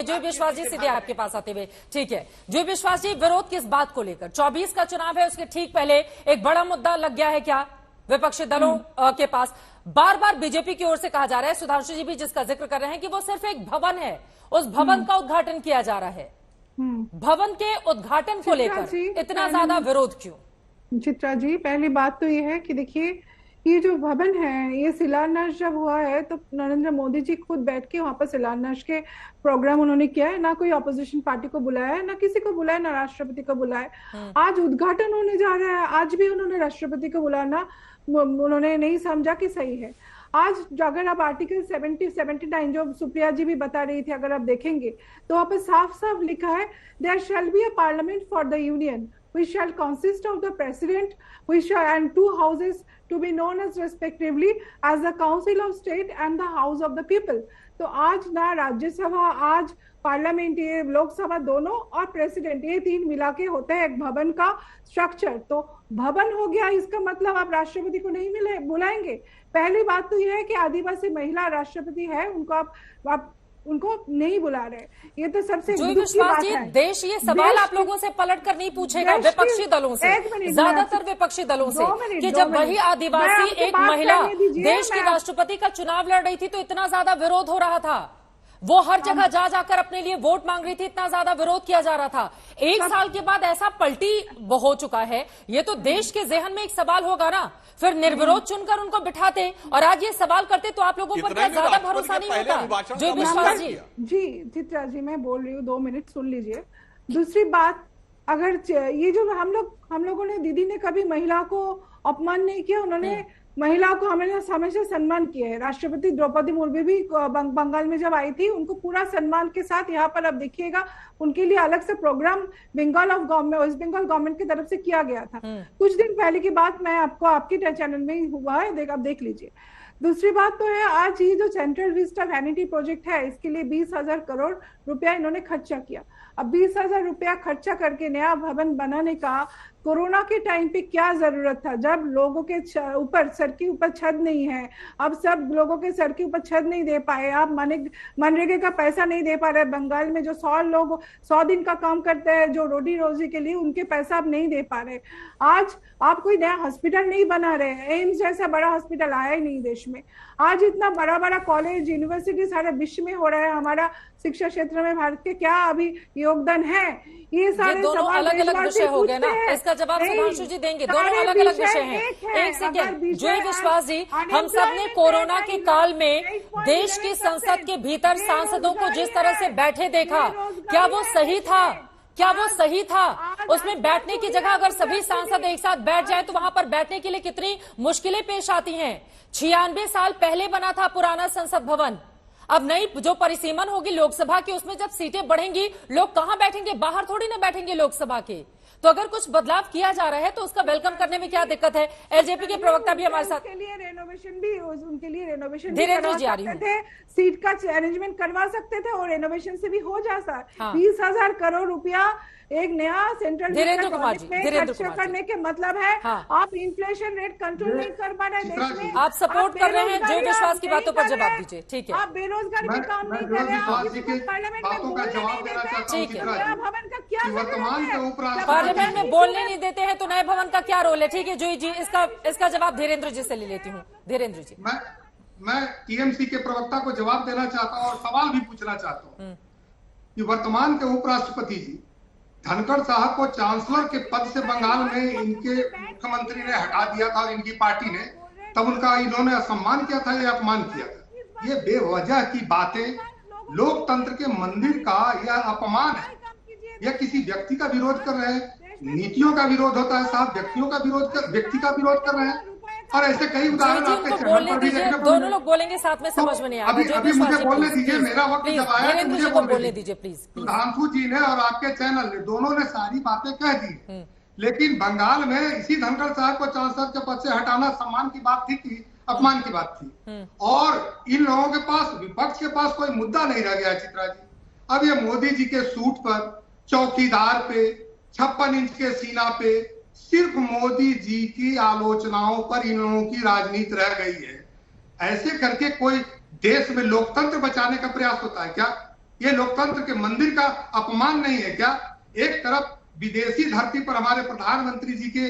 जो विश्वास जी सीधे आपके पास आते हुए, ठीक है जो विश्वास जी, विरोध किस बात को लेकर? 24 का चुनाव है, उसके ठीक पहले एक बड़ा मुद्दा लग गया है क्या विपक्षी दलों के पास? बार बार बीजेपी की ओर से कहा जा रहा है, सुधांशु जी भी जिसका जिक्र कर रहे हैं, कि वो सिर्फ एक भवन है, उस भवन का उद्घाटन किया जा रहा है। भवन के उद्घाटन को लेकर इतना ज्यादा विरोध क्यों? चित्रा जी, पहली बात तो ये है कि देखिए, ये जो भवन है, ये शिलान्यास जब हुआ है तो नरेंद्र मोदी जी खुद बैठ के वहां पर शिलान्यास के प्रोग्राम उन्होंने किया है। ना कोई ऑपोजिशन पार्टी को बुलाया है, ना किसी को बुलाया, ना राष्ट्रपति को बुलाया। आज उद्घाटन होने जा रहा है, आज भी उन्होंने राष्ट्रपति को बुलाना उन्होंने नहीं समझा कि सही है। आज अगर आप आर्टिकल 79 जो सुप्रिया जी भी बता रही थी, अगर आप देखेंगे तो वहां पर साफ साफ लिखा है, there shall be a parliament for the union which shall consist of the president and two houses to be known as respectively as the council of state and the house of the people। तो आज ना राज्यसभा, आज parliament, ये लोकसभा दोनों और president, ये तीन मिला के होते हैं एक भवन का स्ट्रक्चर। तो भवन हो गया, इसका मतलब आप राष्ट्रपति को नहीं बुलाएंगे। पहली बात तो यह है कि आदिवासी महिला राष्ट्रपति है, उनको आप उनको नहीं बुला रहे, ये तो सबसे विश्वास जी, देश ये सवाल आप लोगों से पलट कर नहीं पूछेगा विपक्षी दलों से, ज्यादातर विपक्षी दलों से, कि जब वही आदिवासी एक महिला देश की राष्ट्रपति का चुनाव लड़ रही थी तो इतना ज्यादा विरोध हो रहा था, वो हर जगह जा जाकर अपने लिए वोट मांग रही थी, इतना ज्यादा विरोध किया जा रहा था। एक साल के बाद ऐसा पलटी हो चुका है, ये तो देश के जेहन में एक सवाल होगा ना। फिर निर्विरोध चुनकर उनको बिठाते और आज ये सवाल करते तो आप लोगों पर क्या ज्यादा भरोसा नहीं होता? जो विश्वास जी, चित्रा जी, मैं बोल रही हूँ, 2 मिनट सुन लीजिए। दूसरी बात, अगर ये जो हम लोगों ने, दीदी ने कभी महिला को अपमान नहीं किया, उन्होंने महिला को हमेशा सम्मान किया है। राष्ट्रपति द्रौपदी मुर्मू भी बंगाल में जब आई थी, उनको पूरा सम्मान के साथ, यहाँ पर अब देखिएगा उनके लिए अलग से प्रोग्राम वेस्ट बंगाल गवर्नमेंट की तरफ से किया गया था। कुछ दिन पहले की बात, मैं आपको आपके चैनल में ही हुआ है, आप देख लीजिए। दूसरी बात तो है, आज ये जो सेंट्रल विस्टा वैनिटी प्रोजेक्ट है, इसके लिए 20,000 करोड़ रुपया इन्होंने खर्चा किया। अब 20,000 रुपया खर्चा करके नया भवन बनाने का कोरोना के टाइम पे क्या जरूरत था, जब लोगों के ऊपर, सर के ऊपर छत नहीं है। अब सब लोगों के सर के ऊपर छत नहीं दे पाए, आप मनरेगा का पैसा नहीं दे पा रहे। बंगाल में जो 100 लोग 100 दिन का काम करते हैं, जो रोटी रोजी के लिए, उनके पैसा आप नहीं दे पा रहे। आज आप कोई नया हॉस्पिटल नहीं बना रहे हैं, एम्स जैसा बड़ा हॉस्पिटल आया ही नहीं देश में। आज इतना बड़ा बड़ा कॉलेज, यूनिवर्सिटी सारे विश्व में हो रहा है। हमारा शिक्षा क्षेत्र में भारत के क्या अभी योगदान है? ये सारे दोनों अलग अलग विषय हो गए ना, इसका जवाब सुधांशु जी देंगे। दोनों अलग अलग विषय हैं। एक सेकेंड, जो विश्वास जी, हम सब ने कोरोना के काल में देश की संसद के भीतर सांसदों को जिस तरह से बैठे देखा, क्या वो सही था? क्या वो सही था? उसमें बैठने की जगह अगर सभी सांसद एक साथ बैठ जाए तो वहां पर बैठने के लिए कितनी मुश्किलें पेश आती हैं। 96 साल पहले बना था पुराना संसद भवन, अब नई जो परिसीमन होगी लोकसभा की, उसमें जब सीटें बढ़ेंगी, लोग कहां बैठेंगे? बाहर थोड़ी ना बैठेंगे लोकसभा के। तो अगर कुछ बदलाव किया जा रहा है तो उसका वेलकम करने में क्या दिक्कत है? एलजेपी के प्रवक्ता भी हमारे साथ, उनके लिए रेनोवेशन धीरेन्द्र जी आ रही थे, सीट का अरेंजमेंट करवा सकते थे और रेनोवेशन से भी हो जाता। 20,000 करोड़ रुपया एक नया सेंट्रल खर्च करने के मतलब है, आप इन्फ्लेशन रेट कंट्रोल नहीं कर पा रहे देश में। आप सपोर्ट कर रहे हैं जो विश्वास की बातों पर जवाब दीजिए, ठीक है। आप बेरोजगारी पे काम नहीं कर रहे, पार्लियामेंट में बोलने नहीं देते, ठीक है। नया भवन का क्या जरूरत है? पार्लियामेंट में बोलने नहीं देते हैं तो नए भवन का क्या रोल है? ठीक है जूही जी, इसका जवाब धीरेन्द्र जी से ले लेती हूँ। धीरेन्द्र जी, मैं टीएमसी के प्रवक्ता को जवाब देना चाहता हूँ और सवाल भी पूछना चाहता हूँ कि वर्तमान के उपराष्ट्रपति जी धनखड़ साहब को चांसलर के पद से बंगाल में इनके मुख्यमंत्री ने हटा दिया था और इनकी पार्टी ने, तब उनका इन्होंने असम्मान किया था या अपमान किया था? ये बेवजह की बातें, लोकतंत्र के मंदिर का यह अपमान है। यह किसी व्यक्ति का विरोध कर रहे हैं, नीतियों का विरोध होता है साहब, व्यक्ति का विरोध कर रहे हैं। और ऐसे कई उदाहरण आपके चैनल पर भी देखने को दोनों लोग बोलेंगे साथ में, समझ में नहीं आ रहा। अभी मुझे बोलने दीजिए, मेरा वक्त जब आया तो मुझे बोलने दीजिए प्लीज। सुधांशु जी ने और आपके चैनल ने, दोनों ने सारी बातें कह दी, लेकिन बंगाल में इसी धनखड़ साहब को चांसलर के पद से हटाना सम्मान की बात थी कि अपमान की बात थी? और इन लोगों के पास, विपक्ष के पास कोई मुद्दा नहीं रह गया चित्रा जी। अब ये मोदी जी के सूट पर, चौकीदार पे, 56 इंच के सीना पे, सिर्फ मोदी जी की आलोचनाओं पर इन लोगों की राजनीति रह गई है। ऐसे करके कोई देश में लोकतंत्र बचाने का प्रयास होता है क्या? ये लोकतंत्र के मंदिर का अपमान नहीं है क्या? एक तरफ विदेशी धरती पर हमारे प्रधानमंत्री जी के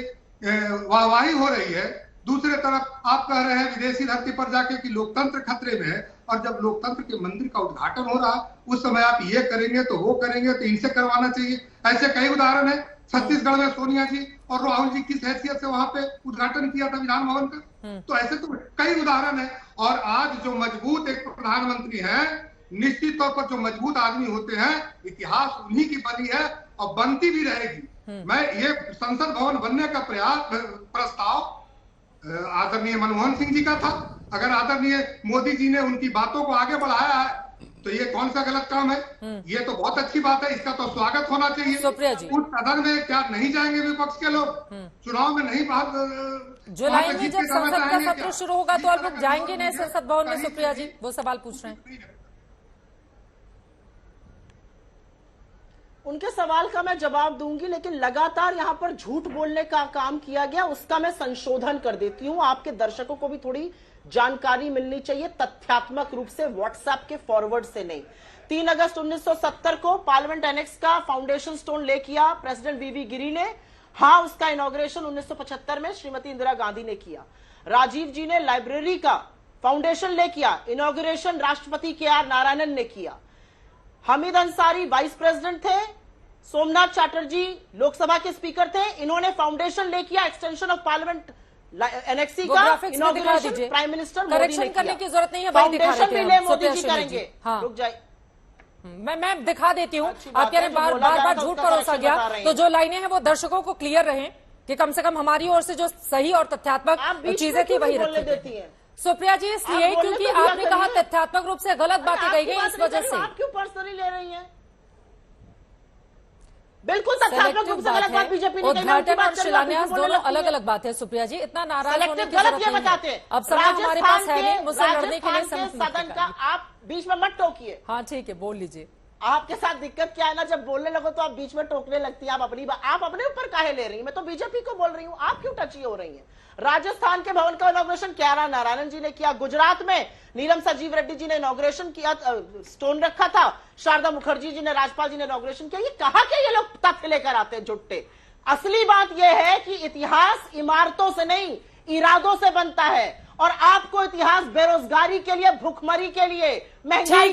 वाहवाही हो रही है, दूसरे तरफ आप कह रहे हैं विदेशी धरती पर जाके कि लोकतंत्र खतरे में है, और जब लोकतंत्र के मंदिर का उद्घाटन हो रहा उस समय आप ये करेंगे तो वो करेंगे, तो इनसे करवाना चाहिए। ऐसे कई उदाहरण है। छत्तीसगढ़ में सोनिया जी और राहुल जी किस हैसियत से वहां पे उद्घाटन किया था विधान भवन का, तो ऐसे तो कई उदाहरण है। और आज जो मजबूत एक प्रधानमंत्री है, निश्चित तौर पर जो मजबूत आदमी होते हैं, इतिहास उन्हीं की बनी है और बनती भी रहेगी। मैं ये संसद भवन बनने का प्रस्ताव आदरणीय मनमोहन सिंह जी का था। अगर आदरणीय मोदी जी ने उनकी बातों को आगे बढ़ाया है तो ये कौन सा गलत काम है? ये तो बहुत अच्छी बात है, इसका तो स्वागत होना चाहिए। उस सदन में क्या नहीं जाएंगे विपक्ष के लोग? चुनाव में नहीं बात जुलाई में जब संसद का सत्र शुरू होगा तो आप लोग जाएंगे नहीं संसद भवन में? सुप्रिया जी वो सवाल पूछ रहे हैं। उनके सवाल का मैं जवाब दूंगी, लेकिन लगातार यहां पर झूठ बोलने का काम किया गया, उसका मैं संशोधन कर देती हूं। आपके दर्शकों को भी थोड़ी जानकारी मिलनी चाहिए तथ्यात्मक रूप से, व्हाट्सएप के फॉरवर्ड से नहीं। 3 अगस्त 1970 को पार्लियामेंट एनेक्स का फाउंडेशन स्टोन ले किया प्रेसिडेंट वीवी गिरी ने। हाँ, उसका इनॉग्रेशन 1975 में श्रीमती इंदिरा गांधी ने किया। राजीव जी ने लाइब्रेरी का फाउंडेशन ले किया, इनॉग्रेशन राष्ट्रपति के.आर. नारायणन ने किया। हमीद अंसारी वाइस प्रेसिडेंट थे, सोमनाथ चैटर्जी लोकसभा के स्पीकर थे, इन्होंने फाउंडेशन ले किया एक्सटेंशन ऑफ पार्लियामेंट एनएक्सी का इनॉग्रेशन प्राइम मिनिस्टर मोदी ने करने की जरूरत नहीं है, फाउंडेशन भी ले मोदी जी करेंगे। रुक जाए, मैं दिखा देती हूँ। आप कह रहे बार बार झूठ परोसा गया, तो जो लाइनें हैं वो दर्शकों को क्लियर रहे कि कम से कम हमारी ओर से जो सही और तथ्यात्मक चीजें थी वही देती है सुप्रिया जी, इसलिए क्योंकि आपने कहा तथ्यात्मक रूप से गलत बातें कही गई, इस वजह से। आप क्यों पर्सनली ले रही हैं? बिल्कुल तथ्यात्मक रूप से गलत बात बीजेपी ने कही। उद्घाटन और शिलान्यास दोनों अलग अलग बात है सुप्रिया जी, इतना नाराज होने की गलत ये बताते हैं। अब समय हमारे पास है नहीं, मुझसे लड़ने के लिए सदन का आप बीच में मत टोकिए। हाँ ठीक है, बोल लीजिए। आपके साथ दिक्कत क्या है ना, जब बोलने लगो तो आप बीच में टोकने लगती है। आप अपने ऊपर काहे ले रही हैं? मैं तो बीजेपी को बोल रही हूं, आप क्यों टची हो रही हैं? राजस्थान के भवन का इनॉग्रेशन के.आर. नारायणन जी ने किया। गुजरात में नीलम संजीव रेड्डी जी ने इनॉग्रेशन किया, स्टोन रखा था। शारदा मुखर्जी जी ने, राज्यपाल जी ने इनॉग्रेशन किया। ये कहा के ये लोग तथ्य लेकर आते हैं झुट्टे। असली बात यह है कि इतिहास इमारतों से नहीं, इरादों से बनता है। और आपको इतिहास बेरोजगारी के लिए, भुखमरी के लिए, महंगाई